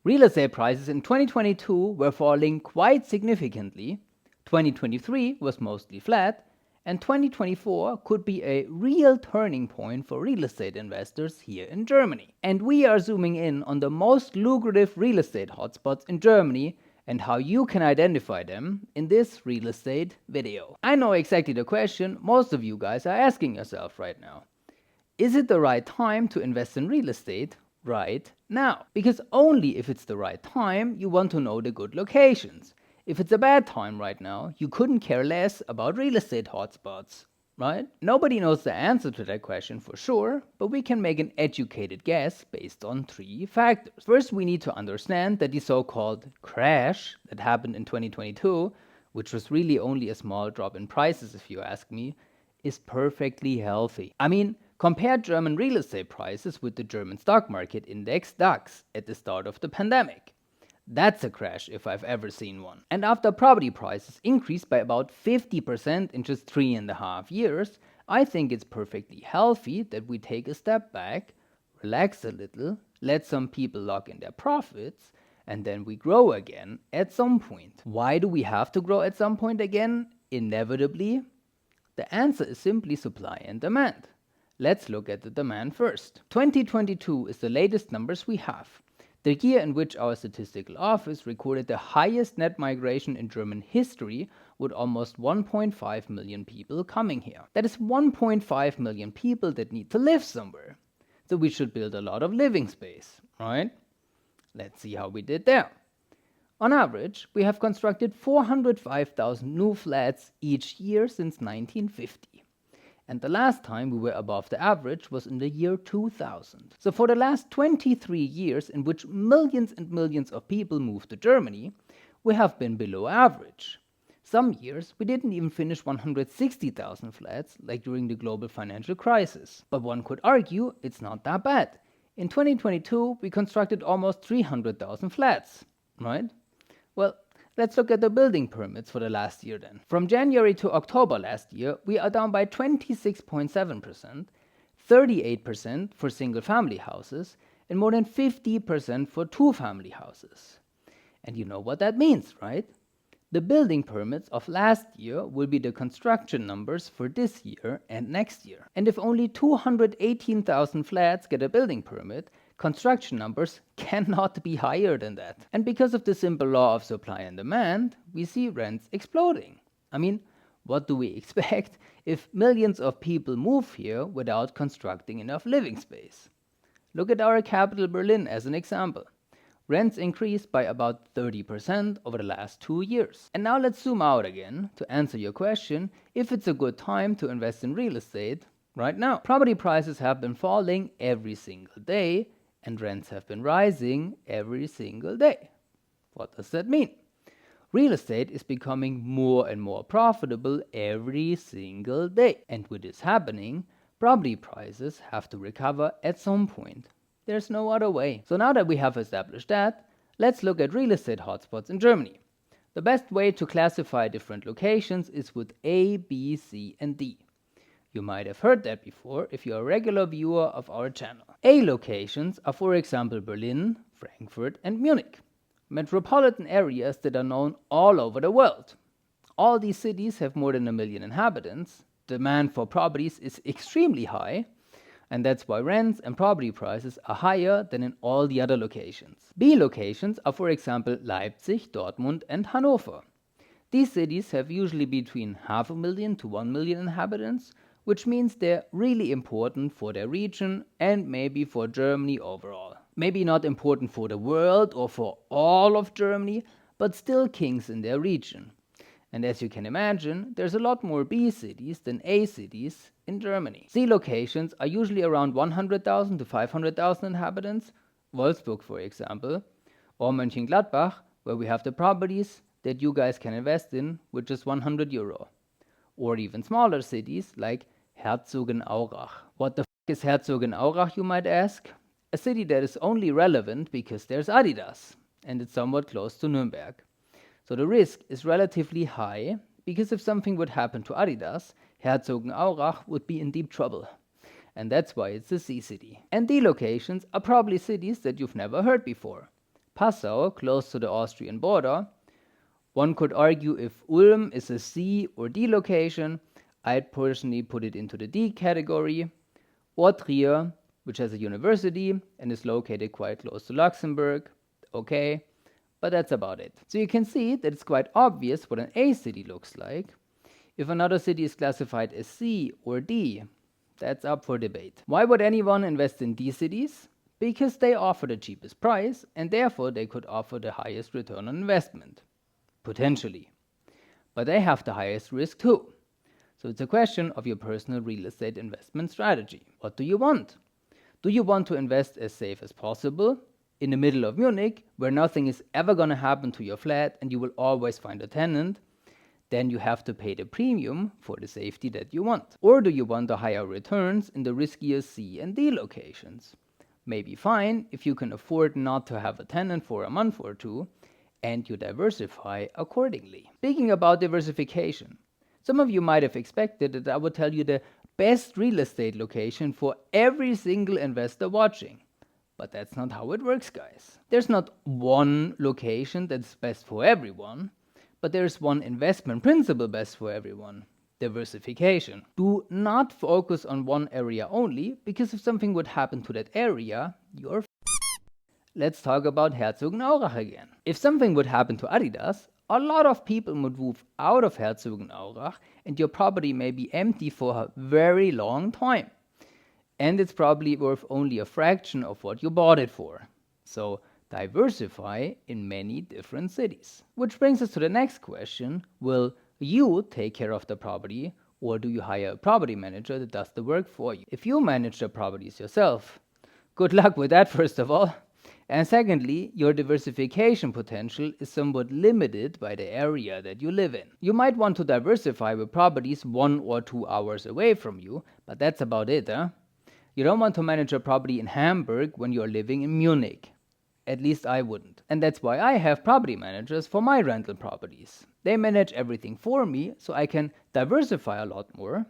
Real estate prices in 2022 were falling quite significantly, 2023 was mostly flat, and 2024 could be a real turning point for real estate investors here in Germany. And we are zooming in on the most lucrative real estate hotspots in Germany and how you can identify them in this real estate video. I know exactly the question most of you guys are asking yourself right now. Is it the right time to invest in real estate right now? Because only if it's the right time, you want to know the good locations. If it's a bad time right now, you couldn't care less about real estate hotspots, right? Nobody knows the answer to that question for sure, but we can make an educated guess based on 3 factors. First, we need to understand that the so-called crash that happened in 2022, which was really only a small drop in prices if you ask me, is perfectly healthy. I mean, compare German real estate prices with the German stock market index DAX at the start of the pandemic. That's a crash if I've ever seen one. And after property prices increased by about 50% in just 3.5 years, I think it's perfectly healthy that we take a step back, relax a little, let some people lock in their profits, and then we grow again at some point. Why do we have to grow at some point again? Inevitably, the answer is simply supply and demand. Let's look at the demand first. 2022 is the latest numbers we have. The year in which our statistical office recorded the highest net migration in German history with almost 1.5 million people coming here. That is 1.5 million people that need to live somewhere. So we should build a lot of living space, right? Let's see how we did there. On average, we have constructed 405,000 new flats each year since 1950. And the last time we were above the average was in the year 2000. So for the last 23 years in which millions and millions of people moved to Germany, we have been below average. Some years we didn't even finish 160,000 flats like during the global financial crisis. But one could argue it's not that bad. In 2022 we constructed almost 300,000 flats, right? Well, let's look at the building permits for the last year then. From January to October last year, we are down by 26.7%, 38% for single-family houses, and more than 50% for two-family houses. And you know what that means, right? The building permits of last year will be the construction numbers for this year and next year. And if only 218,000 flats get a building permit, construction numbers cannot be higher than that. And because of the simple law of supply and demand, we see rents exploding. I mean, what do we expect if millions of people move here without constructing enough living space? Look at our capital Berlin as an example. Rents increased by about 30% over the last 2 years. And now let's zoom out again to answer your question if it's a good time to invest in real estate right now. Property prices have been falling every single day, and rents have been rising every single day. What does that mean? Real estate is becoming more and more profitable every single day. And with this happening, property prices have to recover at some point. There's no other way. So now that we have established that, let's look at real estate hotspots in Germany. The best way to classify different locations is with A, B, C, and D. You might have heard that before if you're a regular viewer of our channel. A locations are, for example, Berlin, Frankfurt, and Munich. Metropolitan areas that are known all over the world. All these cities have more than 1 million inhabitants. Demand for properties is extremely high, and that's why rents and property prices are higher than in all the other locations. B locations are, for example, Leipzig, Dortmund, and Hanover. These cities have usually between 500,000 to 1 million inhabitants, which means they're really important for their region and maybe for Germany overall. Maybe not important for the world or for all of Germany, but still kings in their region. And as you can imagine, there's a lot more B cities than A cities in Germany. C locations are usually around 100,000 to 500,000 inhabitants, Wolfsburg for example, or Mönchengladbach, where we have the properties that you guys can invest in with just €100. Or even smaller cities like Herzogenaurach. What the f is Herzogenaurach, you might ask? A city that is only relevant because there's Adidas, and it's somewhat close to Nuremberg. So the risk is relatively high, because if something would happen to Adidas, Herzogenaurach would be in deep trouble. And that's why it's a C city. And D locations are probably cities that you've never heard before. Passau, close to the Austrian border. One could argue if Ulm is a C or D location. I'd personally put it into the D category. Or Trier, which has a university and is located quite close to Luxembourg. Okay, but that's about it. So you can see that it's quite obvious what an A city looks like. If another city is classified as C or D, that's up for debate. Why would anyone invest in D cities? Because they offer the cheapest price and therefore they could offer the highest return on investment. Potentially. But they have the highest risk too. So it's a question of your personal real estate investment strategy. What do you want? Do you want to invest as safe as possible in the middle of Munich, where nothing is ever going to happen to your flat and you will always find a tenant? Then you have to pay the premium for the safety that you want. Or do you want the higher returns in the riskier C and D locations? Maybe fine if you can afford not to have a tenant for a month or two, and you diversify accordingly. Speaking about diversification, some of you might have expected that I would tell you the best real estate location for every single investor watching. But that's not how it works, guys. There's not one location that's best for everyone, but there's one investment principle best for everyone: diversification. Do not focus on one area only, because if something would happen to that area, you're Let's talk about Herzogenaurach again. If something would happen to Adidas, a lot of people would move out of Herzogenaurach and your property may be empty for a very long time. And it's probably worth only a fraction of what you bought it for. So diversify in many different cities. Which brings us to the next question: will you take care of the property, or do you hire a property manager that does the work for you? If you manage the properties yourself, good luck with that, first of all. And secondly, your diversification potential is somewhat limited by the area that you live in. You might want to diversify with properties 1 or 2 hours away from you, but that's about it, huh? You don't want to manage a property in Hamburg when you're living in Munich. At least I wouldn't. And that's why I have property managers for my rental properties. They manage everything for me, so I can diversify a lot more.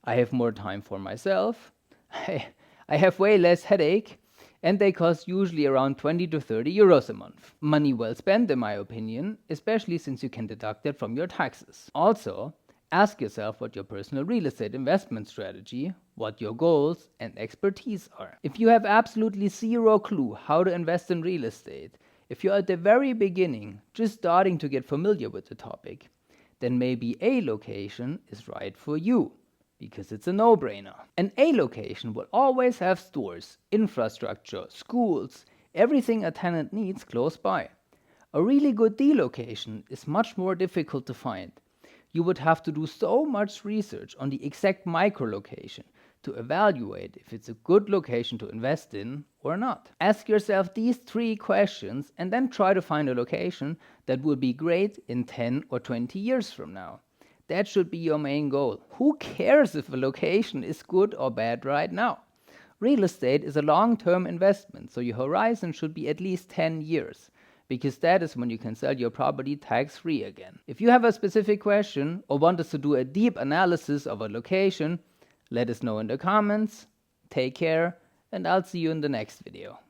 I have more time for myself. I have way less headache. And they cost usually around 20 to 30 euros a month. Money well spent, in my opinion, especially since you can deduct it from your taxes. Also, ask yourself what your personal real estate investment strategy, what your goals and expertise are. If you have absolutely zero clue how to invest in real estate, if you're at the very beginning, just starting to get familiar with the topic, then maybe a location is right for you, because it's a no-brainer. An A location will always have stores, infrastructure, schools, everything a tenant needs close by. A really good D location is much more difficult to find. You would have to do so much research on the exact micro-location to evaluate if it's a good location to invest in or not. Ask yourself these 3 questions and then try to find a location that will be great in 10 or 20 years from now. That should be your main goal. Who cares if a location is good or bad right now? Real estate is a long-term investment, so your horizon should be at least 10 years, because that is when you can sell your property tax-free again. If you have a specific question or want us to do a deep analysis of a location, let us know in the comments. Take care, and I'll see you in the next video.